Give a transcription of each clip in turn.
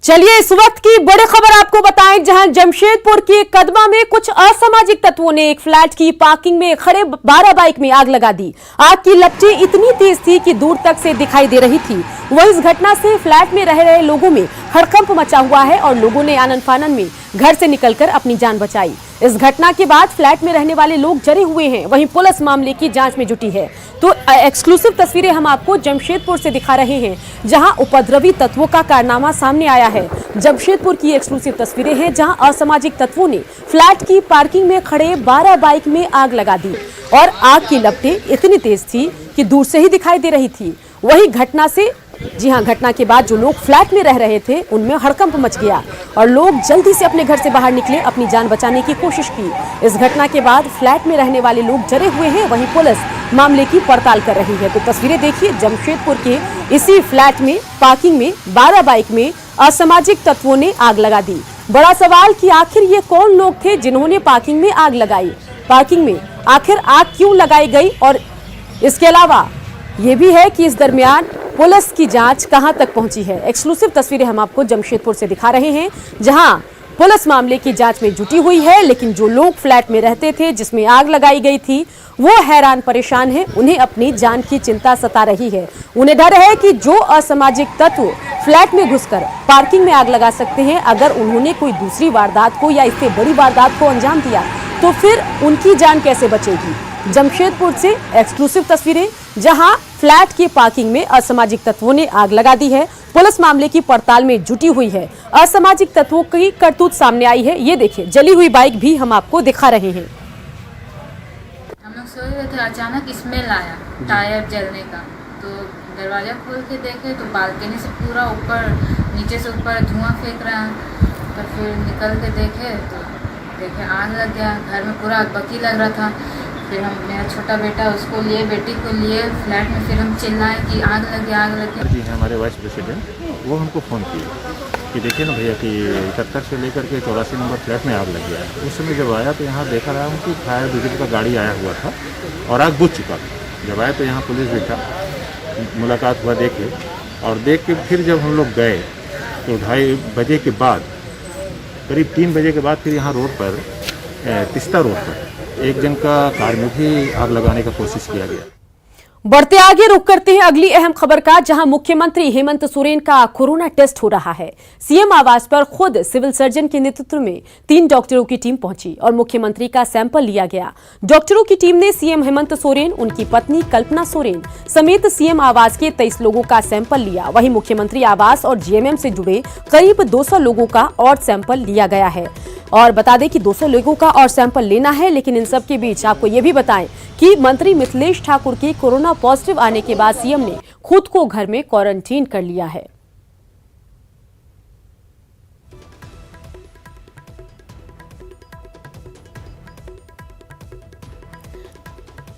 चलिए इस वक्त की बड़ी खबर आपको बताएं, जहां जमशेदपुर के कदमा में कुछ असामाजिक तत्वों ने एक फ्लैट की पार्किंग में खड़े 12 बाइक में आग लगा दी। आग की लपटें इतनी तेज थी कि दूर तक से दिखाई दे रही थी। वहीं इस घटना से फ्लैट में रह रहे लोगों में हड़कंप मचा हुआ है और लोगों ने आनन फानन में घर से निकलकर अपनी जान बचाई। इस घटना के बाद फ्लैट में रहने वाले लोग जरे हुए हैं। वहीं पुलिस मामले की जांच में जुटी है। तो एक्सक्लूसिव तस्वीरें हम आपको जमशेदपुर से दिखा रहे हैं, जहां उपद्रवी तत्वों का कारनामा सामने आया है। जमशेदपुर की एक्सक्लूसिव तस्वीरें हैं, जहां असामाजिक तत्वों ने फ्लैट की पार्किंग में खड़े 12 बाइक में आग लगा दी और आग की लपटें इतनी तेज थी कि दूर से ही दिखाई दे रही थी। वही घटना से घटना के बाद जो लोग फ्लैट में रह रहे थे उनमें हड़कंप मच गया और लोग जल्दी से अपने घर से बाहर निकले, अपनी जान बचाने की कोशिश की। इस घटना के बाद फ्लैट में रहने वाले लोग जरे हुए हैं। वहीं पुलिस मामले की पड़ताल कर रही है। तो तस्वीरें देखिए, जमशेदपुर के इसी फ्लैट में पार्किंग में 12 बाइक में असामाजिक तत्वों ने आग लगा दी। बड़ा सवाल कि आखिर ये कौन लोग थे जिन्होंने पार्किंग में आग लगाई, पार्किंग में आखिर आग क्यों लगाई गई, और इसके अलावा ये भी है कि इस दरमियान पुलिस की जांच कहां तक पहुंची है। एक्सक्लूसिव तस्वीरें हम आपको जमशेदपुर से दिखा रहे हैं, जहां पुलिस मामले की जांच में जुटी हुई है। लेकिन जो लोग फ्लैट में रहते थे जिसमें आग लगाई गई थी वो हैरान परेशान हैं। उन्हें अपनी जान की चिंता सता रही है। उन्हें डर है कि जो असामाजिक तत्व फ्लैट में घुसकर पार्किंग में आग लगा सकते हैं, अगर उन्होंने कोई दूसरी वारदात को या इससे बड़ी वारदात को अंजाम दिया तो फिर उनकी जान कैसे बचेगी। जमशेदपुर से एक्सक्लूसिव तस्वीरें, जहां फ्लैट की पार्किंग में असामाजिक तत्वों ने आग लगा दी है। पुलिस मामले की पड़ताल में जुटी हुई है। असामाजिक तत्वों की करतूत सामने आई है। ये देखिए, जली हुई बाइक भी हम आपको दिखा रहे हैं। हम लोग सो रहे थे, अचानक स्मेल आया टायर जलने का। तो दरवाजा खोल के देखे तो बालकनी से पूरा ऊपर, नीचे से ऊपर धुआं फेंक रहा। तो फिर निकल के देखे आग लग गया। घर में पूरा आगबत्ती लग रहा था। फिर हम, मेरा छोटा बेटा उसको लिए, बेटी को लिए फ्लैट में, फिर हम चिल्लाए कि आग लग गया, आग लग गया। जी हैं हमारे वाइस प्रेसिडेंट, वो हमको फ़ोन किए कि देखिए ना भैया कि 71 से लेकर के 84 नंबर फ्लैट में आग लग गया है। उस समय जब आया तो यहाँ देखा रहा हूँ कि फायर ब्रिगेड का गाड़ी आया हुआ था और आग बुझ चुका था। जब आया तो यहाँ पुलिस भी था, मुलाकात हुआ, देखे और देख के फिर जब हम लोग गए तो 2:30 बजे के बाद, करीब 3 बजे के बाद फिर यहाँ रोड पर, तिस्ता रोड पर एक जन का कार में भी आग लगाने का कोशिश किया गया। बढ़ते आगे रुख करते हैं अगली अहम खबर का, जहां मुख्यमंत्री हेमंत सोरेन का कोरोना टेस्ट हो रहा है। सीएम आवास पर खुद सिविल सर्जन के नेतृत्व में 3 डॉक्टरों की टीम पहुंची और मुख्यमंत्री का सैंपल लिया गया। डॉक्टरों की टीम ने सीएम हेमंत सोरेन, उनकी पत्नी कल्पना सोरेन समेत सीएम आवास के 23 लोगों का सैंपल लिया। वहीं मुख्यमंत्री आवास और जीएमएम से जुड़े करीब 200 लोगों का और सैंपल लिया गया है। और बता दें कि 200 लोगों का और सैंपल लेना है। लेकिन इन सब के बीच आपको ये भी बताएं कि मंत्री मिथिलेश ठाकुर की कोरोना पॉजिटिव आने के बाद सीएम ने खुद को घर में क्वारंटीन कर लिया है।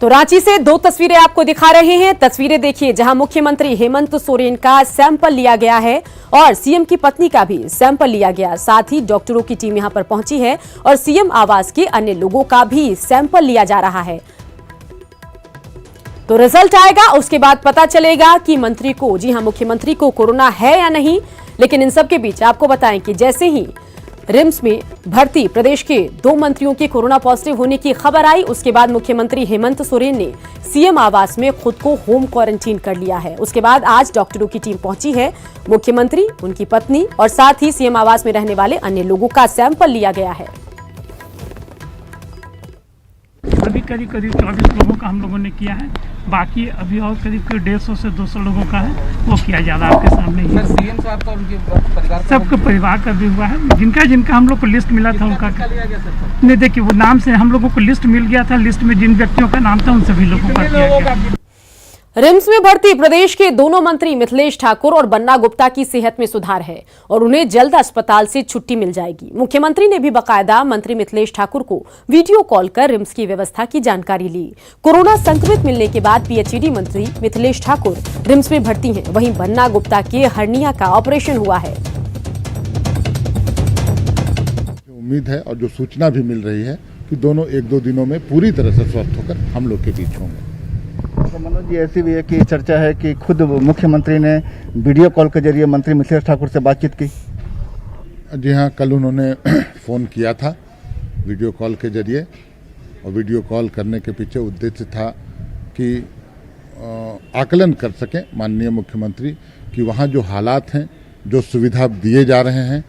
तो रांची से 2 तस्वीरें आपको दिखा रहे हैं। तस्वीरें देखिए, जहां मुख्यमंत्री हेमंत सोरेन का सैंपल लिया गया है और सीएम की पत्नी का भी सैंपल लिया गया। साथ ही डॉक्टरों की टीम यहां पर पहुंची है और सीएम आवास के अन्य लोगों का भी सैंपल लिया जा रहा है। तो रिजल्ट आएगा, उसके बाद पता चलेगा कि मंत्री को, जी हां, मुख्यमंत्री को कोरोना है या नहीं। लेकिन इन सब के बीच आपको बताएं कि जैसे ही रिम्स में भर्ती प्रदेश के 2 मंत्रियों के कोरोना पॉजिटिव होने की खबर आई, उसके बाद मुख्यमंत्री हेमंत सोरेन ने सीएम आवास में खुद को होम क्वारंटीन कर लिया है। उसके बाद आज डॉक्टरों की टीम पहुंची है। मुख्यमंत्री, उनकी पत्नी और साथ ही सीएम आवास में रहने वाले अन्य लोगों का सैंपल लिया गया है। अभी करीब 24 लोगों का हम लोगों ने किया है। बाकी अभी और करीब 150 से 200 लोगों का है, वो किया जा रहा है आपके सामने ही। सर, सीएम साहब का उनके परिवार, सबके परिवार का भी हुआ है। जिनका हम लोग को लिस्ट मिला था उनका लिया गया सर? नहीं, देखिए वो नाम से हम लोगों को लिस्ट मिल गया था। लिस्ट में जिन व्यक्तियों का नाम था उन सभी लोगों का किया गया। रिम्स में भर्ती प्रदेश के दोनों मंत्री मिथिलेश ठाकुर और बन्ना गुप्ता की सेहत में सुधार है और उन्हें जल्द अस्पताल से छुट्टी मिल जाएगी। मुख्यमंत्री ने भी बकायदा मंत्री मिथिलेश ठाकुर को वीडियो कॉल कर रिम्स की व्यवस्था की जानकारी ली। कोरोना संक्रमित मिलने के बाद पीएचईडी मंत्री मिथिलेश ठाकुर रिम्स में भर्ती हैं। वहीं बन्ना गुप्ता के हर्निया का ऑपरेशन हुआ है। उम्मीद है और जो सूचना भी मिल रही है कि दोनों 1-2 दिनों में पूरी तरह से स्वस्थ होकर हम लोग के बीच होंगे। तो मनोज जी, ऐसी भी है कि चर्चा है कि खुद मुख्यमंत्री ने वीडियो कॉल के जरिए मंत्री मिथिलेश ठाकुर से बातचीत की। जी हाँ, कल उन्होंने फ़ोन किया था वीडियो कॉल के जरिए, और वीडियो कॉल करने के पीछे उद्देश्य था कि आकलन कर सकें माननीय मुख्यमंत्री कि वहाँ जो हालात हैं, जो सुविधा दिए जा रहे हैं,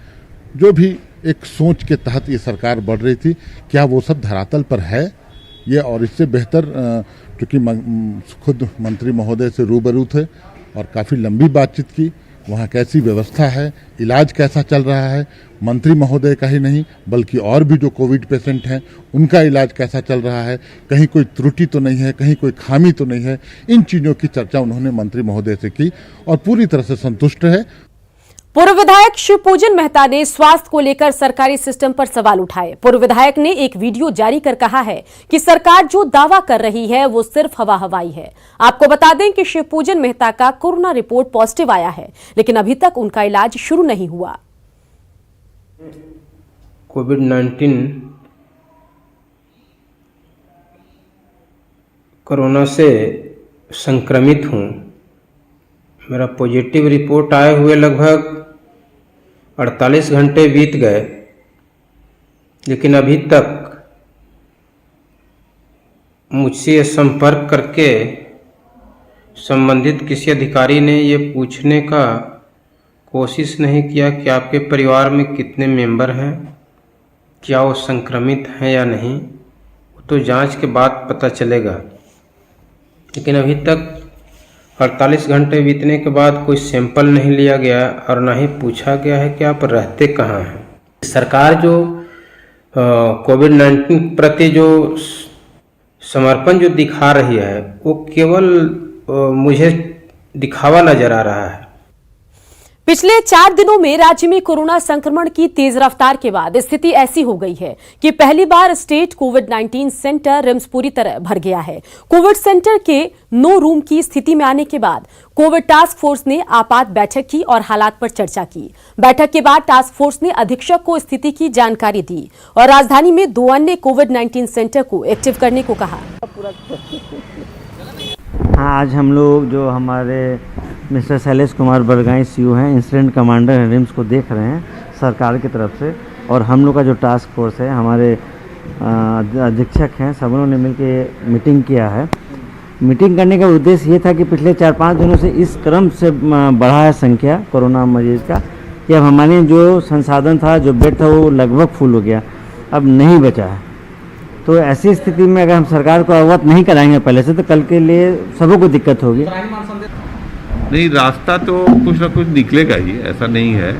जो भी एक सोच के तहत ये सरकार बढ़ रही थी, क्या वो सब धरातल पर है ये, और इससे बेहतर क्योंकि खुद मंत्री महोदय से रूबरू थे और काफ़ी लंबी बातचीत की, वहाँ कैसी व्यवस्था है, इलाज कैसा चल रहा है, मंत्री महोदय का ही नहीं बल्कि और भी जो कोविड पेशेंट हैं उनका इलाज कैसा चल रहा है, कहीं कोई त्रुटि तो नहीं है, कहीं कोई खामी तो नहीं है, इन चीज़ों की चर्चा उन्होंने मंत्री महोदय से की और पूरी तरह से संतुष्ट है। पूर्व विधायक शिवपूजन मेहता ने स्वास्थ्य को लेकर सरकारी सिस्टम पर सवाल उठाए। पूर्व विधायक ने एक वीडियो जारी कर कहा है कि सरकार जो दावा कर रही है वो सिर्फ हवा हवाई है। आपको बता दें कि शिवपूजन मेहता का कोरोना रिपोर्ट पॉजिटिव आया है, लेकिन अभी तक उनका इलाज शुरू नहीं हुआ। कोविड-19 कोरोना से संक्रमित हूँ। मेरा पॉजिटिव रिपोर्ट आए हुए लगभग 48 घंटे बीत गए, लेकिन अभी तक मुझसे संपर्क करके संबंधित किसी अधिकारी ने ये पूछने का कोशिश नहीं किया कि आपके परिवार में कितने मेंबर हैं, क्या वो संक्रमित हैं या नहीं, तो जांच के बाद पता चलेगा। लेकिन अभी तक 48 घंटे बीतने के बाद कोई सैंपल नहीं लिया गया और ना ही पूछा गया है कि आप रहते कहाँ हैं। सरकार जो कोविड-19 प्रति जो समर्पण जो दिखा रही है वो केवल मुझे दिखावा नजर आ रहा है। पिछले 4 दिनों में राज्य में कोरोना संक्रमण की तेज रफ्तार के बाद स्थिति ऐसी हो गई है कि पहली बार स्टेट कोविड-19 सेंटर रिम्स पूरी तरह भर गया है। कोविड सेंटर के 9 रूम की स्थिति में आने के बाद कोविड टास्क फोर्स ने आपात बैठक की और हालात पर चर्चा की। बैठक के बाद टास्क फोर्स ने अधीक्षक को स्थिति की जानकारी दी और राजधानी में 2 अन्य कोविड-19 सेंटर को एक्टिव करने को कहा। हाँ, आज हम लोग जो हमारे मिस्टर शैलेश कुमार बरगाई सीओ हैं, इंसिडेंट कमांडर हैं रिम्स को देख रहे हैं सरकार की तरफ से, और हम लोग का जो टास्क फोर्स है, हमारे अधीक्षक हैं, सब लोगों ने मिलकर मीटिंग किया है। मीटिंग करने का उद्देश्य ये था कि पिछले 4-5 दिनों से इस क्रम से बढ़ा है संख्या कोरोना मरीज का कि अब हमारे जो संसाधन था, जो बेड था, वो लगभग फुल हो गया, अब नहीं बचा है। तो ऐसी स्थिति में अगर हम सरकार को अवगत नहीं कराएंगे पहले से, तो कल के लिए सबों को दिक्कत होगी। नहीं, रास्ता तो कुछ ना कुछ निकलेगा ही, ऐसा नहीं है,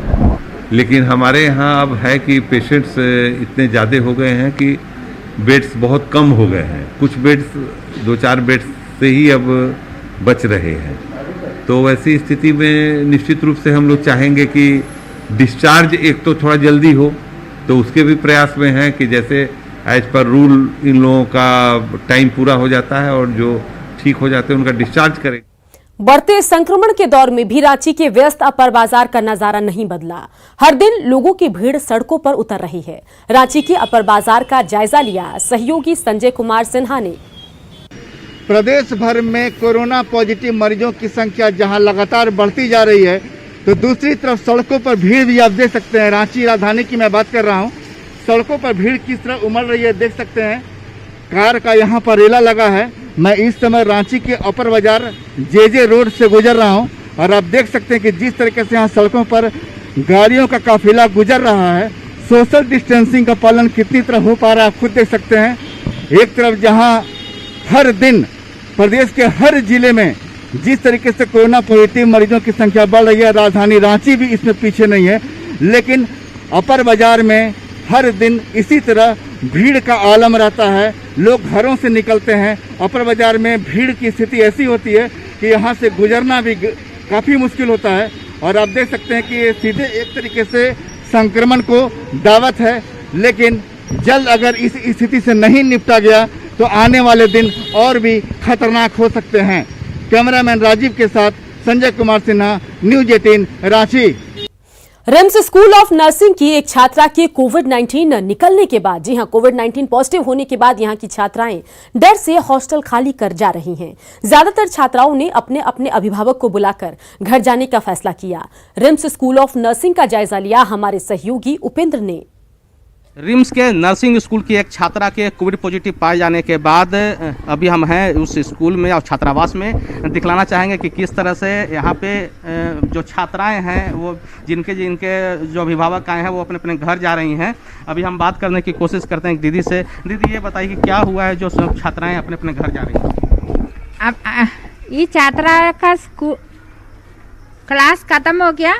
लेकिन हमारे यहाँ अब है कि पेशेंट्स इतने ज़्यादा हो गए हैं कि बेड्स बहुत कम हो गए हैं। कुछ बेड्स 2-4 बेड्स से ही अब बच रहे हैं। तो वैसी स्थिति में निश्चित रूप से हम लोग चाहेंगे कि डिस्चार्ज एक तो थोड़ा जल्दी हो, तो उसके भी प्रयास में हैं कि जैसे एज पर रूल इन लोगों का टाइम पूरा हो जाता है और जो ठीक हो जाते हैं उनका डिस्चार्ज करें। बढ़ते संक्रमण के दौर में भी रांची के व्यस्त अपर बाजार का नजारा नहीं बदला। हर दिन लोगों की भीड़ सड़कों पर उतर रही है। रांची के अपर बाजार का जायजा लिया सहयोगी संजय कुमार सिन्हा ने। प्रदेश भर में कोरोना पॉजिटिव मरीजों की संख्या जहां लगातार बढ़ती जा रही है, तो दूसरी तरफ सड़कों पर भीड़ भी आप देख सकते हैं। रांची राजधानी की मैं बात कर रहा हूं, सड़कों पर भीड़ किस तरह उमड़ रही है देख सकते हैं। कार का यहाँ पर रेला लगा है। मैं इस समय रांची के अपर बाजार जेजे रोड से गुजर रहा हूँ और आप देख सकते हैं कि जिस तरीके से यहाँ सड़कों पर गाड़ियों का काफिला गुजर रहा है, सोशल डिस्टेंसिंग का पालन कितनी तरह हो पा रहा है आप खुद देख सकते हैं। एक तरफ जहाँ हर दिन प्रदेश के हर जिले में जिस तरीके से कोरोना पॉजिटिव मरीजों की संख्या बढ़ रही है, राजधानी रांची भी इसमें पीछे नहीं है, लेकिन अपर बाजार में हर दिन इसी तरह भीड़ का आलम रहता है। लोग घरों से निकलते हैं, अपर बाजार में भीड़ की स्थिति ऐसी होती है कि यहाँ से गुजरना भी काफ़ी मुश्किल होता है। और आप देख सकते हैं कि ये सीधे एक तरीके से संक्रमण को दावत है, लेकिन जल्द अगर इस स्थिति से नहीं निपटा गया तो आने वाले दिन और भी खतरनाक हो सकते हैं। कैमरामैन राजीव के साथ Sanjay Kumar Sinha, news 18 Ranchi. RIMS school of nursing की एक छात्रा के कोविड-19 निकलने के बाद, जी हां, कोविड-19 पॉजिटिव होने के बाद यहां की छात्राएं डर से हॉस्टल खाली कर जा रही हैं। ज्यादातर छात्राओं ने अपने अपने अभिभावक को बुलाकर घर जाने का फैसला किया। रिम्स स्कूल ऑफ नर्सिंग का जायजा लिया हमारे सहयोगी उपेंद्र ने। रिम्स के नर्सिंग स्कूल की एक छात्रा के कोविड पॉजिटिव पाए जाने के बाद अभी हम हैं उस स्कूल में और छात्रावास में। दिखलाना चाहेंगे कि किस तरह से यहाँ पे जो छात्राएं हैं वो जिनके जो अभिभावक आए हैं वो अपने अपने घर जा रही हैं। अभी हम बात करने की कोशिश करते हैं दीदी से। दीदी, ये बताइए कि क्या हुआ है जो सब छात्राएं अपने अपने घर जा रही हैं? अब ये छात्रा का क्लास खत्म हो गया,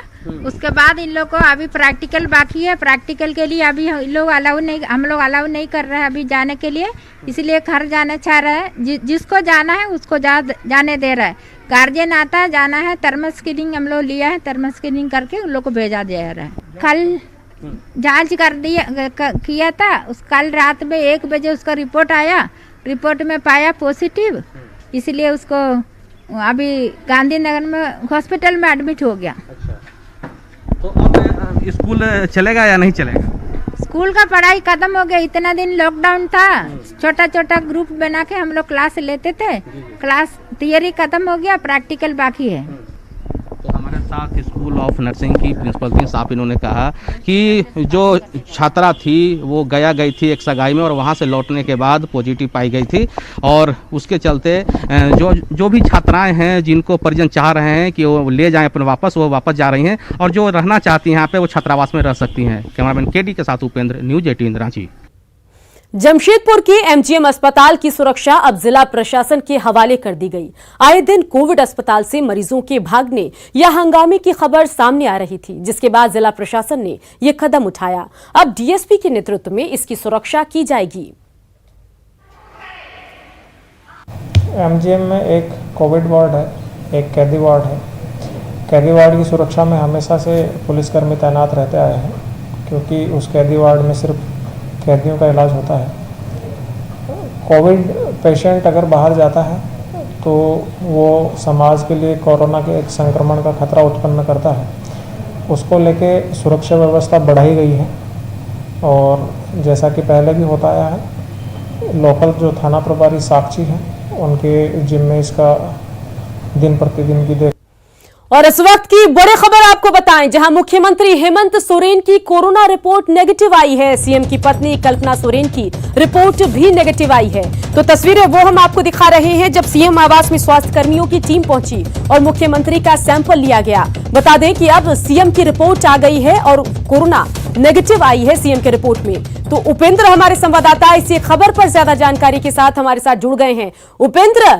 उसके बाद इन लोग को अभी प्रैक्टिकल बाकी है। प्रैक्टिकल के लिए अभी हम लोग अलाउ नहीं कर रहे हैं अभी जाने के लिए, इसलिए घर जाना चाह रहे हैं। जिसको जाना है उसको जाने दे रहा है। गार्जियन आता है, जाना है, थर्मल स्क्रीनिंग हम लोग लिया है, थर्मल स्क्रीनिंग करके उन लोग को भेजा दे रहा है। कल जांच किया था, कल रात में 1 बजे उसका रिपोर्ट आया। रिपोर्ट में पाया पॉजिटिव, इसलिए उसको अभी गांधीनगर में हॉस्पिटल में एडमिट हो गया। तो अब स्कूल चलेगा या नहीं चलेगा? स्कूल का पढ़ाई खत्म हो गया। इतना दिन लॉकडाउन था, छोटा छोटा ग्रुप बना के हम लोग क्लास लेते थे। क्लास थियरी खत्म हो गया, प्रैक्टिकल बाकी है। तो हमारे साथ स्कूल ऑफ नर्सिंग की प्रिंसिपल थी, साहब इन्होंने कहा कि जो छात्रा थी वो गई थी एक सगाई में और वहाँ से लौटने के बाद पॉजिटिव पाई गई थी और उसके चलते जो भी छात्राएं हैं जिनको परिजन चाह रहे हैं कि वो ले जाएं अपने वापस, वो वापस जा रही हैं और जो रहना चाहती हैं यहाँ पे वो छात्रावास में रह सकती हैं। कैमरामैन केडी के साथ उपेंद्र, न्यूज 18 रांची। जमशेदपुर के एमजीएम अस्पताल की सुरक्षा अब जिला प्रशासन के हवाले कर दी गई। आए दिन कोविड अस्पताल से मरीजों के भागने या हंगामे की खबर सामने आ रही थी, जिसके बाद जिला प्रशासन ने यह कदम उठाया। अब डीएसपी के नेतृत्व में इसकी सुरक्षा की जाएगी। एमजीएम में एक कोविड वार्ड है, एक कैदी वार्ड है। कैदी वार्ड की सुरक्षा में हमेशा से पुलिसकर्मी तैनात रहते आए हैं, क्योंकि उस कैदी वार्ड में सिर्फ कैदियों का इलाज होता है। कोविड पेशेंट अगर बाहर जाता है तो वो समाज के लिए कोरोना के एक संक्रमण का खतरा उत्पन्न करता है। उसको लेके सुरक्षा व्यवस्था बढ़ाई गई है और जैसा कि पहले भी होता आया है, लोकल जो थाना प्रभारी साक्षी हैं उनके जिम्मे इसका दिन प्रतिदिन की देख। और इस वक्त की बड़ी खबर आपको बताएं, जहां मुख्यमंत्री हेमंत सोरेन की कोरोना रिपोर्ट नेगेटिव आई है। सीएम की पत्नी कल्पना सोरेन की रिपोर्ट भी नेगेटिव आई है। तो तस्वीरें वो हम आपको दिखा रहे हैं जब सीएम आवास में स्वास्थ्य कर्मियों की टीम पहुंची और मुख्यमंत्री का सैंपल लिया गया। बता दें कि अब सीएम की रिपोर्ट आ गई है और कोरोना नेगेटिव आई है सीएम के रिपोर्ट में। तो उपेंद्र हमारे संवाददाता इसी खबर पर ज्यादा जानकारी के साथ हमारे साथ जुड़ गए हैं। उपेंद्र,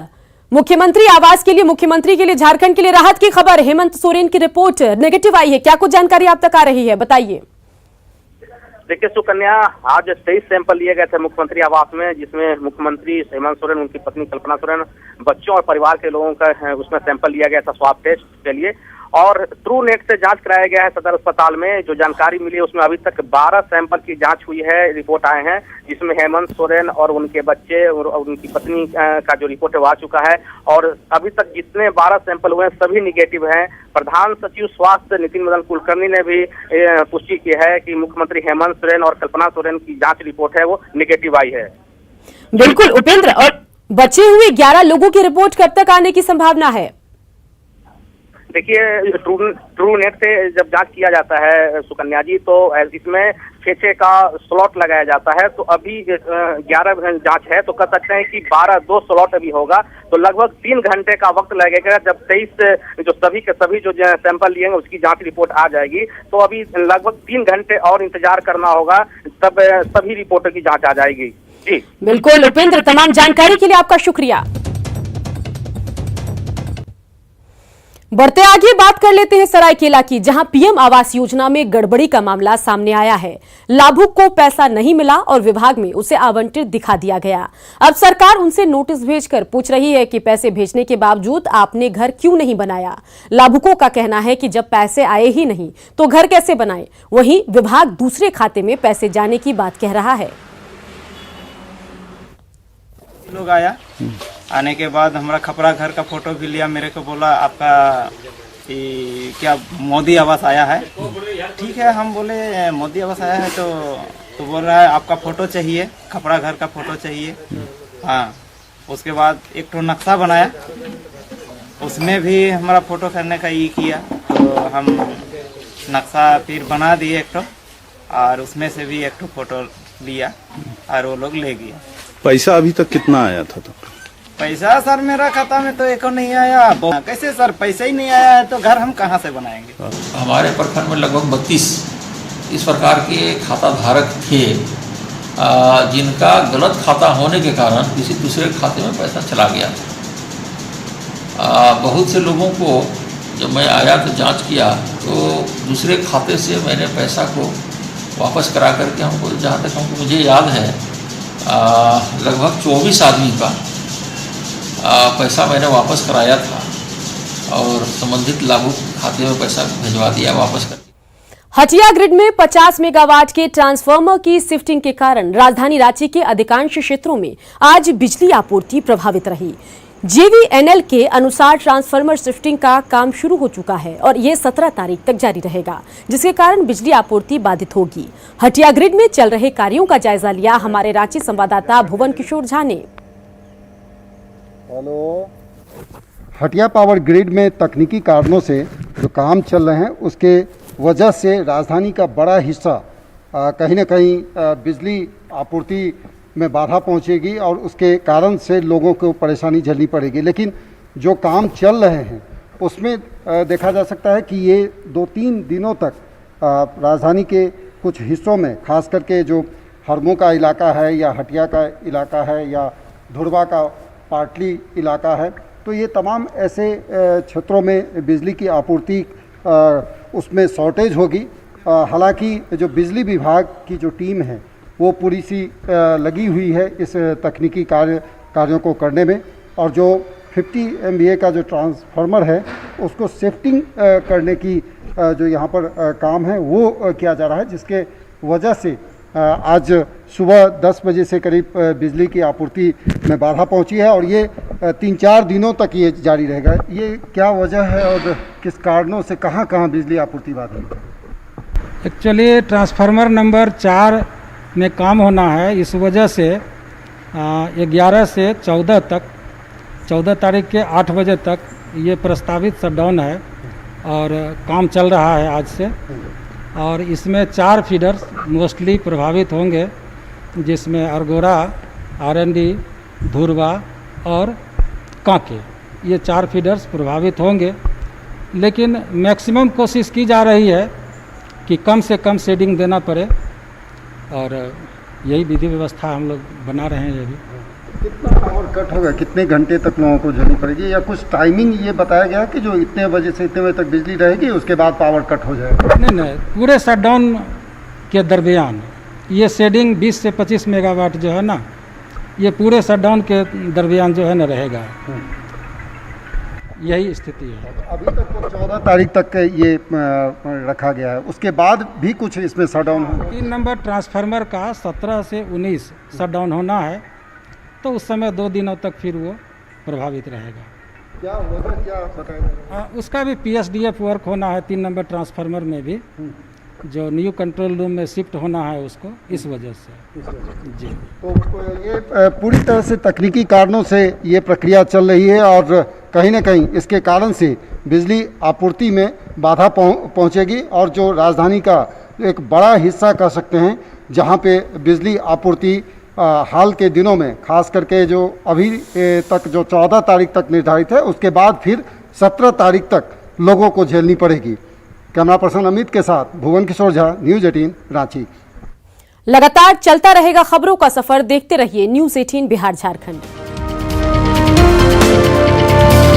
मुख्यमंत्री आवास के लिए, मुख्यमंत्री के लिए, झारखंड के लिए राहत की खबर, हेमंत सोरेन की रिपोर्ट नेगेटिव आई है, क्या कुछ जानकारी आप तक आ रही है, बताइए। देखिए सुकन्या, आज 23 सैंपल लिए गए थे मुख्यमंत्री आवास में, जिसमें मुख्यमंत्री हेमंत सोरेन, उनकी पत्नी कल्पना सोरेन, बच्चों और परिवार के लोगों का उसमें सैंपल लिया गया था स्वाब टेस्ट के लिए और ट्रू नेट से जांच कराया गया है सदर अस्पताल में। जो जानकारी मिली उसमें अभी तक 12 सैंपल की जांच हुई है, रिपोर्ट आए हैं, जिसमें हेमंत सोरेन और उनके बच्चे और उनकी पत्नी का जो रिपोर्ट है वो आ चुका है और अभी तक जितने 12 सैंपल हुए हैं सभी निगेटिव हैं। प्रधान सचिव स्वास्थ्य नितिन मदन कुलकर्णी ने भी पुष्टि की है कि मुख्यमंत्री हेमंत सोरेन और कल्पना सोरेन की जांच रिपोर्ट है वो निगेटिव आई है। बिल्कुल उपेंद्र, और बचे हुए 11 लोगों की रिपोर्ट कब तक आने की संभावना है? देखिए, ट्रू नेट से जब जांच किया जाता है सुकन्या जी, तो इसमें 6 का स्लॉट लगाया जाता है। तो अभी 11 जांच है, तो कह सकते हैं कि 2 स्लॉट अभी होगा, तो लगभग 3 घंटे का वक्त लगेगा। जब 23 जो सभी के सभी जो सैंपल लिए उसकी जांच रिपोर्ट आ जाएगी, तो अभी लगभग 3 घंटे और इंतजार करना होगा, तब सभी रिपोर्टों की जाँच आ जाएगी। जी बिल्कुल उपेंद्र, तमाम जानकारी के लिए आपका शुक्रिया। बढ़ते आगे बात कर लेते हैं सरायकेला की, जहां पीएम आवास योजना में गड़बड़ी का मामला सामने आया है। लाभुक को पैसा नहीं मिला और विभाग में उसे आवंटित दिखा दिया गया। अब सरकार उनसे नोटिस भेजकर पूछ रही है कि पैसे भेजने के बावजूद आपने घर क्यों नहीं बनाया। लाभुकों का कहना है कि जब पैसे आए ही नहीं तो घर कैसे बनाए। वहीं विभाग दूसरे खाते में पैसे जाने की बात कह रहा है। लोग आया, आने के बाद हमारा खपरा घर का फोटो भी लिया, मेरे को बोला आपका क्या मोदी आवास आया है, ठीक है, हम बोले मोदी आवास आया है तो बोल रहा है आपका फ़ोटो चाहिए, कपड़ा घर का फ़ोटो चाहिए। हाँ, उसके बाद एक तो नक्शा बनाया, उसमें भी हमारा फ़ोटो करने का ये किया, तो हम नक्शा फिर बना दिए एक तो, और उसमें से भी एक तो फ़ोटो लिया और वो लोग ले गया। पैसा अभी तक कितना आया था? तो पैसा सर मेरा खाता में तो एक नहीं आया। कैसे सर, पैसा ही नहीं आया है तो घर हम कहाँ से बनाएंगे? हमारे प्रखंड में लगभग 32 इस प्रकार के खाता धारक थे जिनका गलत खाता होने के कारण किसी दूसरे खाते में पैसा चला गया। बहुत से लोगों को जब मैं आया तो जांच किया तो दूसरे खाते से मैंने पैसा को वापस करा करके हमको, जहाँ तक हमको मुझे याद है, लगभग 24 आदमी का पैसा मैंने वापस कराया था और संबंधित लाभुक खाते में पैसा भिजवा दिया वापस कर। हटिया ग्रिड में 50 मेगावाट के ट्रांसफार्मर की शिफ्टिंग के कारण राजधानी रांची के अधिकांश क्षेत्रों में आज बिजली आपूर्ति प्रभावित रही। जेवीएनएल के अनुसार ट्रांसफार्मर शिफ्टिंग का काम शुरू हो चुका है और ये 17 तारीख तक जारी रहेगा, जिसके कारण बिजली आपूर्ति बाधित होगी। हटिया ग्रिड में चल रहे कार्यों का जायजा लिया हमारे रांची संवाददाता भुवन किशोर झा ने। हेलो, हटिया पावर ग्रिड में तकनीकी कारणों से जो काम चल रहे हैं उसके वजह से राजधानी का बड़ा हिस्सा कहीं ना कहीं बिजली आपूर्ति में बाधा पहुंचेगी और उसके कारण से लोगों को परेशानी झेलनी पड़ेगी। लेकिन जो काम चल रहे हैं उसमें देखा जा सकता है कि ये 2-3 दिनों तक राजधानी के कुछ हिस्सों में, खास करके जो हरमो का इलाका है या हटिया का इलाका है या धुरवा का पाटली इलाका है, तो ये तमाम ऐसे क्षेत्रों में बिजली की आपूर्ति उसमें शॉर्टेज होगी। हालांकि जो बिजली विभाग की जो टीम है वो पूरी सी लगी हुई है इस तकनीकी कार्यों को करने में, और जो 50 MVA का जो ट्रांसफार्मर है उसको शिफ्टिंग करने की जो यहाँ पर काम है वो किया जा रहा है, जिसके वजह से आज सुबह 10 बजे से करीब बिजली की आपूर्ति में बाधा पहुँची है और ये 3-4 दिनों तक ये जारी रहेगा। ये क्या वजह है और किस कारणों से कहाँ कहाँ बिजली आपूर्ति बाधित? एक्चुअली ट्रांसफार्मर नंबर 4 में काम होना है, इस वजह से 11 से 14 तक, 14 तारीख के 8 बजे तक ये प्रस्तावित शटडाउन है और काम चल रहा है आज से। और इसमें 4 फीडर्स मोस्टली प्रभावित होंगे, जिसमें अरगोड़ा, आरएनडी, धुरवा और कांके, ये 4 फीडर्स प्रभावित होंगे। लेकिन मैक्सिमम कोशिश की जा रही है कि कम से कम शेडिंग देना पड़े और यही विधि व्यवस्था हम लोग बना रहे हैं। अभी कितना पावर कट होगा, कितने घंटे तक लोगों को झेलनी पड़ेगी, या कुछ टाइमिंग ये बताया गया कि जो इतने बजे से इतने बजे तक बिजली रहेगी उसके बाद पावर कट हो जाएगा? नहीं, पूरे शटडाउन के दरमियान ये शेडिंग 20 से 25 मेगावाट जो है ना, ये पूरे शटडाउन के दरमियान जो है ना रहेगा। यही स्थिति है। अभी तक तो 14 तारीख तक ये रखा गया है, उसके बाद भी कुछ इसमें शटडाउन होगा? 3 नंबर ट्रांसफार्मर का 17 से 19 शटडाउन होना है, तो उस समय 2 दिनों तक फिर वो प्रभावित रहेगा। क्या वजह क्या बताया? उसका भी PSDF वर्क होना है 3 नंबर ट्रांसफार्मर में भी, जो न्यू कंट्रोल रूम में शिफ्ट होना है उसको, इस वजह से जी। तो ये पूरी तरह से तकनीकी कारणों से ये प्रक्रिया चल रही है और कहीं ना कहीं इसके कारण से बिजली आपूर्ति में बाधा पहुंचेगी और जो राजधानी का एक बड़ा हिस्सा कह सकते हैं जहां पे बिजली आपूर्ति हाल के दिनों में, खास करके जो अभी तक जो 14 तारीख तक निर्धारित है, उसके बाद फिर 17 तारीख तक लोगों को झेलनी पड़ेगी। कैमरा पर्सन अमित के साथ भुवन किशोर झा, न्यूज़ 18 रांची। लगातार चलता रहेगा खबरों का सफर, देखते रहिए न्यूज़ 18 बिहार झारखंड।